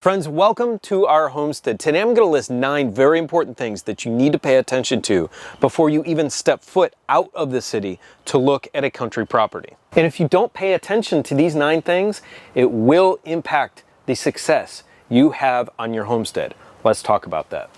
Friends, welcome to our homestead. Today I'm going to list 9 very important things that you need to pay attention to before you even step foot out of the city to look at a country property. And if you don't pay attention to these 9 things, it will impact the success you have on your homestead. Let's talk about that.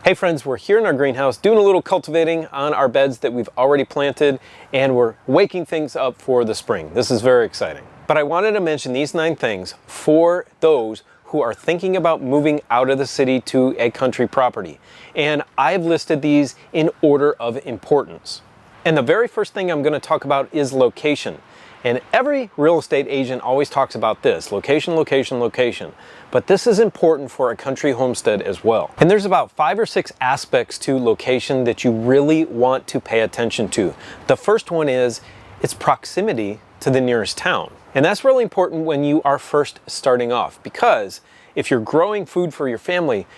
Hey friends, we're here in our greenhouse doing a little cultivating on our beds that we've already planted, and we're waking things up for the spring. This is very exciting. But I wanted to mention these 9 things for those who are thinking about moving out of the city to a country property. And I've listed these in order of importance. And the very first thing I'm going to talk about is location. And every real estate agent always talks about this: location, location, location. But this is important for a country homestead as well. And there's about 5 or 6 aspects to location that you really want to pay attention to. The first one is its proximity to the nearest town. And that's really important when you are first starting off, because if you're growing food for your family,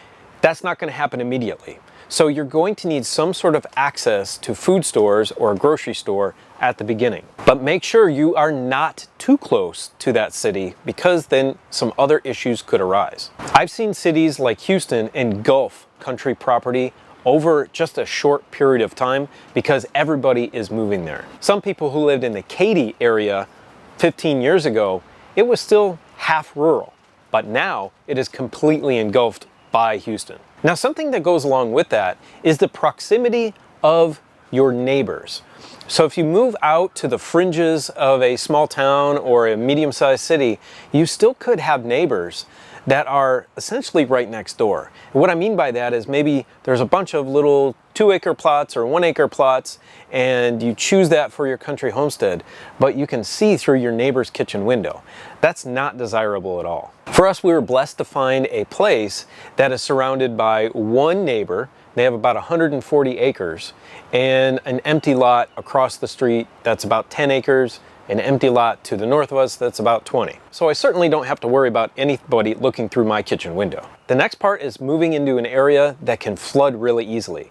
that's not going to happen immediately. So you're going to need some sort of access to food stores or a grocery store at the beginning. But make sure you are not too close to that city, because then some other issues could arise. I've seen cities like Houston engulf country property over just a short period of time because everybody is moving there. Some people who lived in the Katy area 15 years ago, it was still half rural, but now it is completely engulfed by Houston. Now, something that goes along with that is the proximity of your neighbors. So if you move out to the fringes of a small town or a medium-sized city, you still could have neighbors that are essentially right next door. And what I mean by that is maybe there's a bunch of little 2-acre plots or 1-acre plots, and you choose that for your country homestead, but you can see through your neighbor's kitchen window. That's not desirable at all. For us, we were blessed to find a place that is surrounded by one neighbor. They have about 140 acres and an empty lot across the street that's about 10 acres, an empty lot to the north of us that's about 20. So I certainly don't have to worry about anybody looking through my kitchen window. The next part is moving into an area that can flood really easily.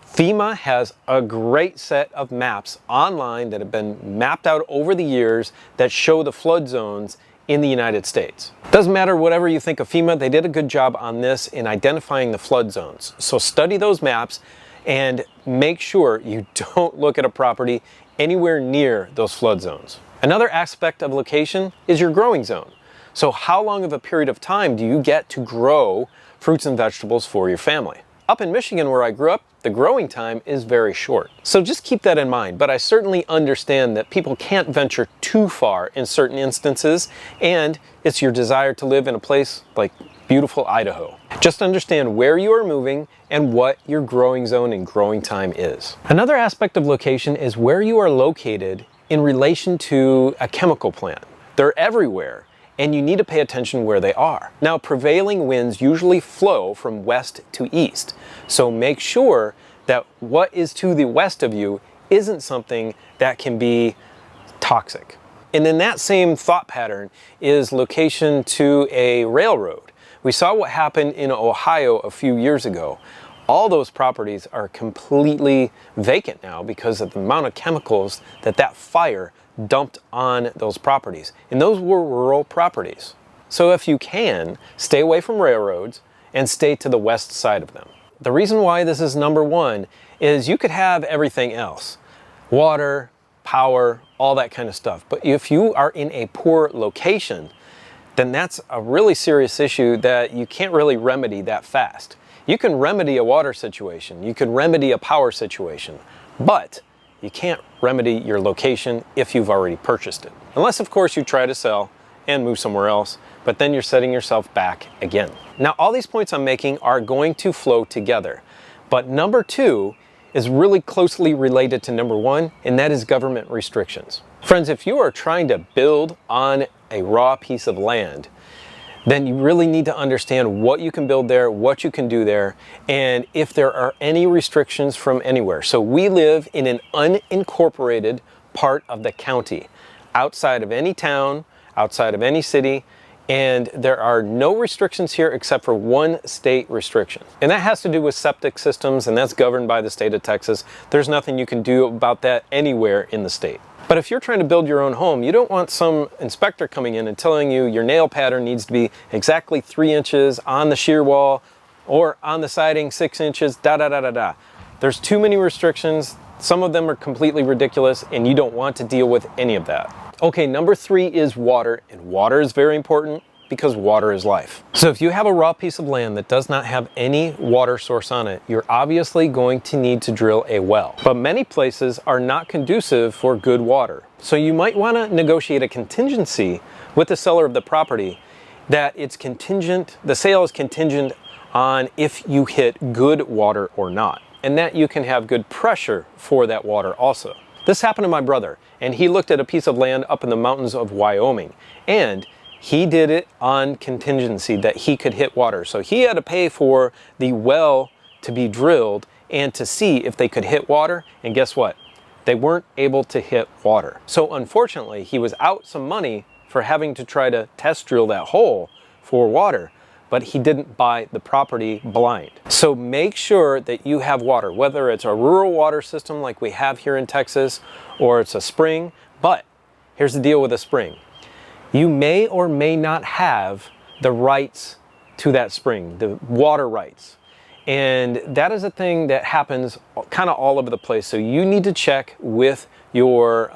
FEMA has a great set of maps online that have been mapped out over the years that show the flood zones in the United States. Doesn't matter whatever you think of FEMA, they did a good job on this in identifying the flood zones. So study those maps and make sure you don't look at a property anywhere near those flood zones. Another aspect of location is your growing zone. So how long of a period of time do you get to grow fruits and vegetables for your family? Up in Michigan, where I grew up, the growing time is very short. So just keep that in mind. But I certainly understand that people can't venture too far in certain instances, and it's your desire to live in a place like beautiful Idaho. Just understand where you are moving and what your growing zone and growing time is. Another aspect of location is where you are located in relation to a chemical plant. They're everywhere, and you need to pay attention where they are. Now, prevailing winds usually flow from west to east, so make sure that what is to the west of you isn't something that can be toxic. And in that same thought pattern is location to a railroad. We saw what happened in Ohio a few years ago. All those properties are completely vacant now because of the amount of chemicals that fire dumped on those properties. And those were rural properties. So if you can, stay away from railroads and stay to the west side of them. The reason why this is number 1 is you could have everything else: water, power, all that kind of stuff. But if you are in a poor location, then that's a really serious issue that you can't really remedy that fast. You can remedy a water situation, you can remedy a power situation, but you can't remedy your location if you've already purchased it. Unless, of course, you try to sell and move somewhere else, but then you're setting yourself back again. Now, all these points I'm making are going to flow together, but number 2 is really closely related to number 1, and that is government restrictions. Friends, if you are trying to build on a raw piece of land, then you really need to understand what you can build there, what you can do there, and if there are any restrictions from anywhere. So we live in an unincorporated part of the county, outside of any town, outside of any city, and there are no restrictions here except for one state restriction. And that has to do with septic systems, and that's governed by the state of Texas. There's nothing you can do about that anywhere in the state. But if you're trying to build your own home, you don't want some inspector coming in and telling you your nail pattern needs to be exactly 3 inches on the shear wall or on the siding 6 inches, da-da-da-da-da. There's too many restrictions. Some of them are completely ridiculous, and you don't want to deal with any of that. Okay, number 3 is water, and water is very important because water is life. So if you have a raw piece of land that does not have any water source on it, you're obviously going to need to drill a well. But many places are not conducive for good water. So you might want to negotiate a contingency with the seller of the property that it's contingent, the sale is contingent on if you hit good water or not, and that you can have good pressure for that water also. This happened to my brother, and he looked at a piece of land up in the mountains of Wyoming, and he did it on contingency that he could hit water. So he had to pay for the well to be drilled and to see if they could hit water, and guess what? They weren't able to hit water. So unfortunately, he was out some money for having to try to test drill that hole for water, but he didn't buy the property blind. So make sure that you have water, whether it's a rural water system like we have here in Texas, or it's a spring. But here's the deal with a spring. You may or may not have the rights to that spring, the water rights. And that is a thing that happens kind of all over the place. So you need to check with your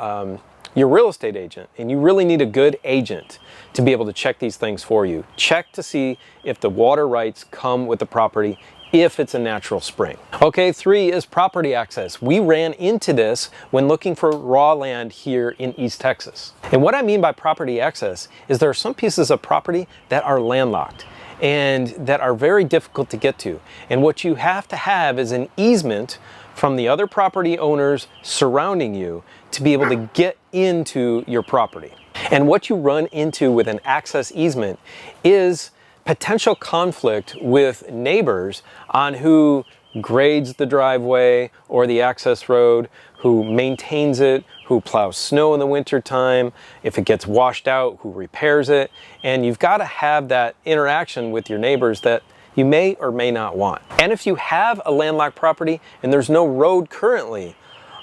real estate agent, and you really need a good agent to be able to check these things for you. Check to see if the water rights come with the property, if it's a natural spring. Okay, 3 is property access. We ran into this when looking for raw land here in East Texas. And what I mean by property access is there are some pieces of property that are landlocked and that are very difficult to get to. And what you have to have is an easement from the other property owners surrounding you to be able to get into your property. And what you run into with an access easement is potential conflict with neighbors on who grades the driveway or the access road, who maintains it, who plows snow in the winter time, if it gets washed out, who repairs it. And you've got to have that interaction with your neighbors that you may or may not want. And if you have a landlocked property and there's no road currently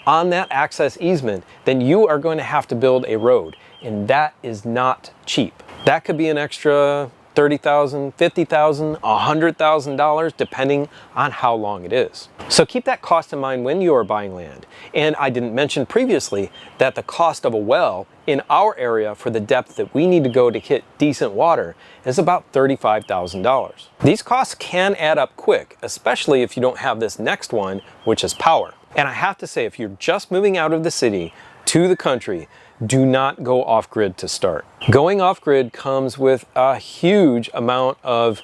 on that access easement, then you are going to have to build a road, and that is not cheap. That could be an extra $30,000, $50,000, $100,000, depending on how long it is. So keep that cost in mind when you are buying land. And I didn't mention previously that the cost of a well in our area for the depth that we need to go to get decent water is about $35,000. These costs can add up quick, especially if you don't have this next one, which is power. And I have to say, if you're just moving out of the city to the country, do not go off-grid to start. Going off-grid comes with a huge amount of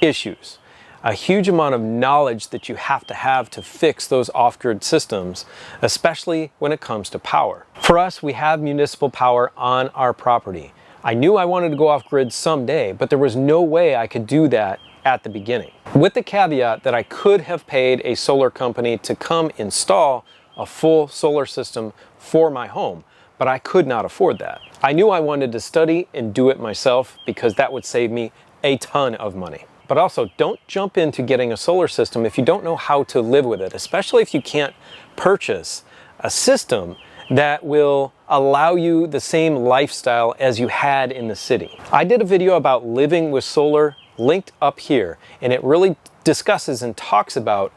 issues, a huge amount of knowledge that you have to fix those off-grid systems, especially when it comes to power. For us, we have municipal power on our property. I knew I wanted to go off-grid someday, but there was no way I could do that at the beginning. With the caveat that I could have paid a solar company to come install a full solar system for my home, but I could not afford that. I knew I wanted to study and do it myself because that would save me a ton of money. But also, don't jump into getting a solar system if you don't know how to live with it, especially if you can't purchase a system that will allow you the same lifestyle as you had in the city. I did a video about living with solar linked up here, and it really discusses and talks about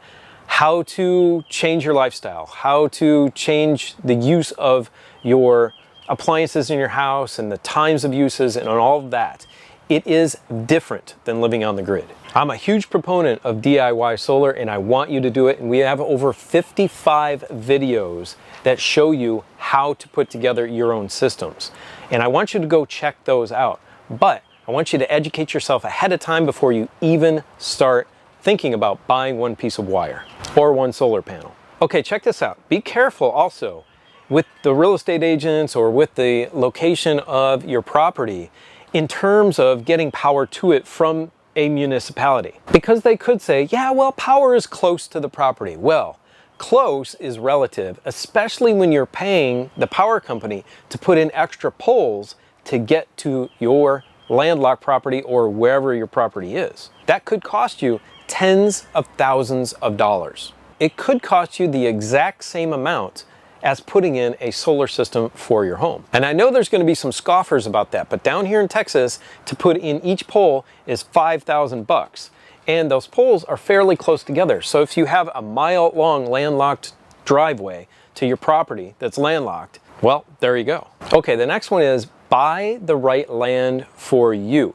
how to change your lifestyle, how to change the use of your appliances in your house and the times of uses and all of that. It is different than living on the grid. I'm a huge proponent of DIY solar, and I want you to do it. And we have over 55 videos that show you how to put together your own systems. And I want you to go check those out. But I want you to educate yourself ahead of time before you even start thinking about buying one piece of wire or one solar panel. Okay, check this out. Be careful also with the real estate agents or with the location of your property in terms of getting power to it from a municipality. Because they could say, yeah, well, power is close to the property. Well, close is relative, especially when you're paying the power company to put in extra poles to get to your landlocked property or wherever your property is. That could cost you tens of thousands of dollars. It could cost you the exact same amount as putting in a solar system for your home. And I know there's going to be some scoffers about that, but down here in Texas, to put in each pole is $5,000. And those poles are fairly close together. So if you have a mile-long landlocked driveway to your property that's landlocked, well, there you go. Okay, the next one is buy the right land for you.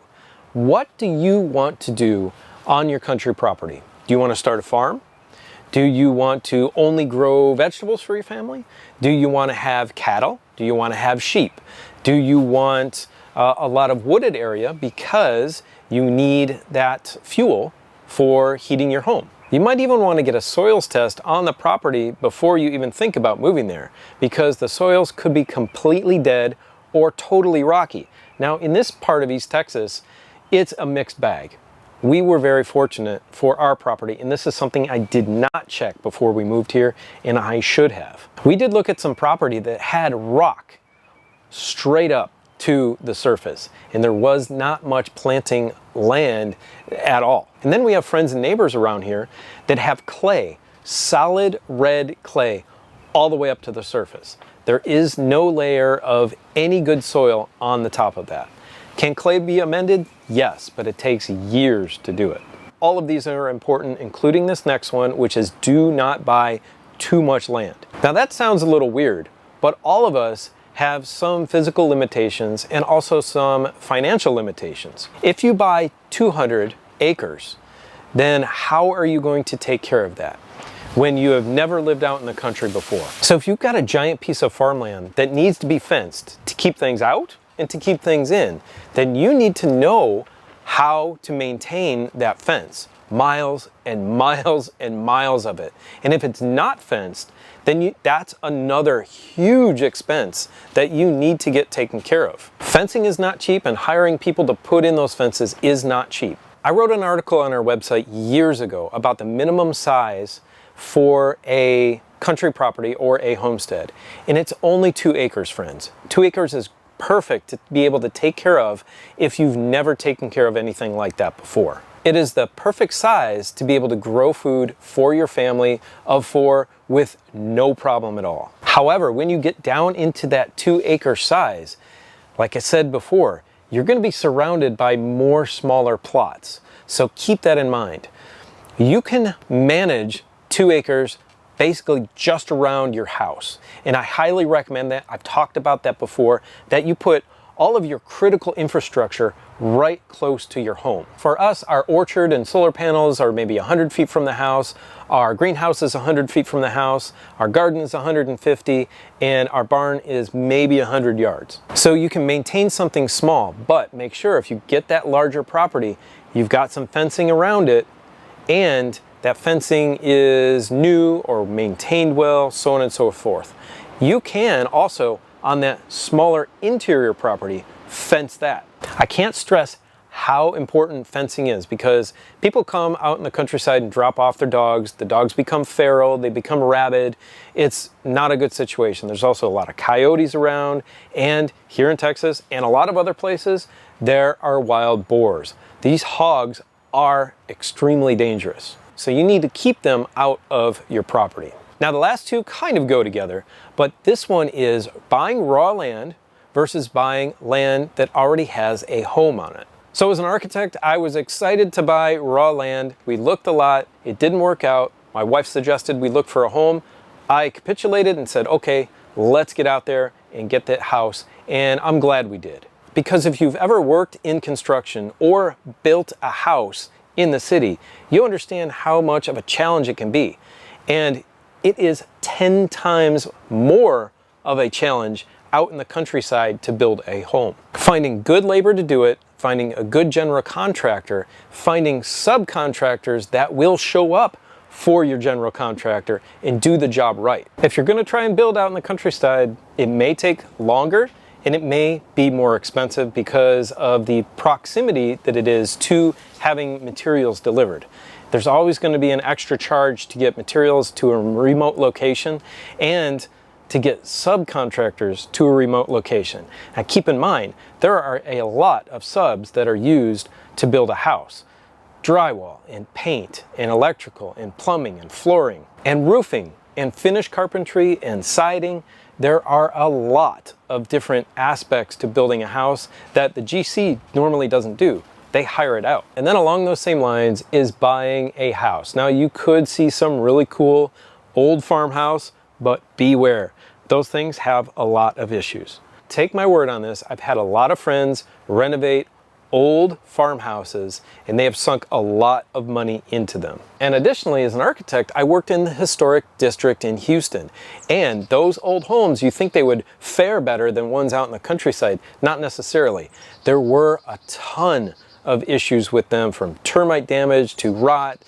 What do you want to do on your country property? Do you want to start a farm? Do you want to only grow vegetables for your family? Do you want to have cattle? Do you want to have sheep? Do you want a lot of wooded area because you need that fuel for heating your home? You might even want to get a soils test on the property before you even think about moving there, because the soils could be completely dead or totally rocky. Now, in this part of East Texas, it's a mixed bag. We were very fortunate for our property, and this is something I did not check before we moved here, and I should have. We did look at some property that had rock straight up to the surface, and there was not much planting land at all. And then we have friends and neighbors around here that have clay, solid red clay, all the way up to the surface. There is no layer of any good soil on the top of that. Can clay be amended? Yes, but it takes years to do it. All of these are important, including this next one, which is do not buy too much land. Now that sounds a little weird, but all of us have some physical limitations and also some financial limitations. If you buy 200 acres, then how are you going to take care of that when you have never lived out in the country before? So if you've got a giant piece of farmland that needs to be fenced to keep things out and to keep things in, then you need to know how to maintain that fence. Miles and miles and miles of it. And if it's not fenced, then that's another huge expense that you need to get taken care of. Fencing is not cheap, and hiring people to put in those fences is not cheap. I wrote an article on our website years ago about the minimum size for a country property or a homestead, and it's only 2 acres, friends. 2 acres is perfect to be able to take care of if you've never taken care of anything like that before. It is the perfect size to be able to grow food for your family of 4 with no problem at all. However, when you get down into that 2-acre size, like I said before, you're going to be surrounded by more smaller plots. So keep that in mind. You can manage 2 acres basically just around your house. And I highly recommend that. I've talked about that before, that you put all of your critical infrastructure right close to your home. For us, our orchard and solar panels are maybe 100 feet from the house, our greenhouse is 100 feet from the house, our garden is 150, and our barn is maybe 100 yards. So you can maintain something small, but make sure if you get that larger property, you've got some fencing around it, and that fencing is new or maintained well, so on and so forth. You can also, on that smaller interior property, fence that. I can't stress how important fencing is, because people come out in the countryside and drop off their dogs. The dogs become feral, they become rabid. It's not a good situation. There's also a lot of coyotes around, and here in Texas and a lot of other places, there are wild boars. These hogs are extremely dangerous. So you need to keep them out of your property. Now the last two kind of go together, but this one is buying raw land versus buying land that already has a home on it. So as an architect, I was excited to buy raw land. We looked a lot, it didn't work out. My wife suggested we look for a home. I capitulated and said, okay, let's get out there and get that house, and I'm glad we did. Because if you've ever worked in construction or built a house in the city, you understand how much of a challenge it can be. And it is 10 times more of a challenge out in the countryside to build a home. Finding good labor to do it, finding a good general contractor, finding subcontractors that will show up for your general contractor and do the job right. If you're going to try and build out in the countryside, it may take longer and it may be more expensive because of the proximity that it is to having materials delivered. There's always going to be an extra charge to get materials to a remote location and to get subcontractors to a remote location. Now keep in mind, there are a lot of subs that are used to build a house. Drywall and paint and electrical and plumbing and flooring and roofing and finish carpentry and siding. There are a lot of different aspects to building a house that the GC normally doesn't do. They hire it out. And then along those same lines is buying a house. Now you could see some really cool old farmhouse, but beware. Those things have a lot of issues. Take my word on this. I've had a lot of friends renovate old farmhouses and they have sunk a lot of money into them. And additionally, as an architect, I worked in the historic district in Houston. And those old homes, you think they would fare better than ones out in the countryside. Not necessarily. There were a ton of issues with them, from termite damage to rot,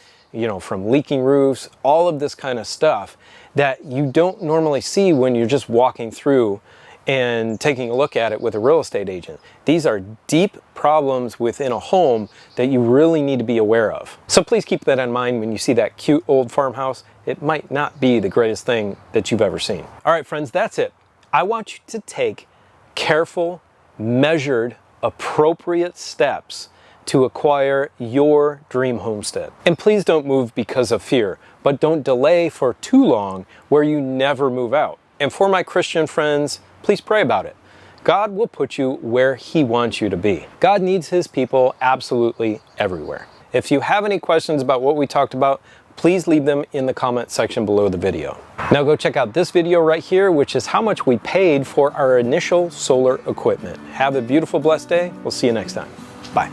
from leaking roofs, all of this kind of stuff that you don't normally see when you're just walking through and taking a look at it with a real estate agent. These are deep problems within a home that you really need to be aware of. So please keep that in mind when you see that cute old farmhouse. It might not be the greatest thing that you've ever seen. All right, friends, that's it. I want you to take careful, measured, appropriate steps to acquire your dream homestead. And please don't move because of fear, but don't delay for too long where you never move out. And for my Christian friends, please pray about it. God will put you where He wants you to be. God needs His people absolutely everywhere. If you have any questions about what we talked about, please leave them in the comment section below the video. Now go check out this video right here, which is how much we paid for our initial solar equipment. Have a beautiful, blessed day. We'll see you next time. Bye.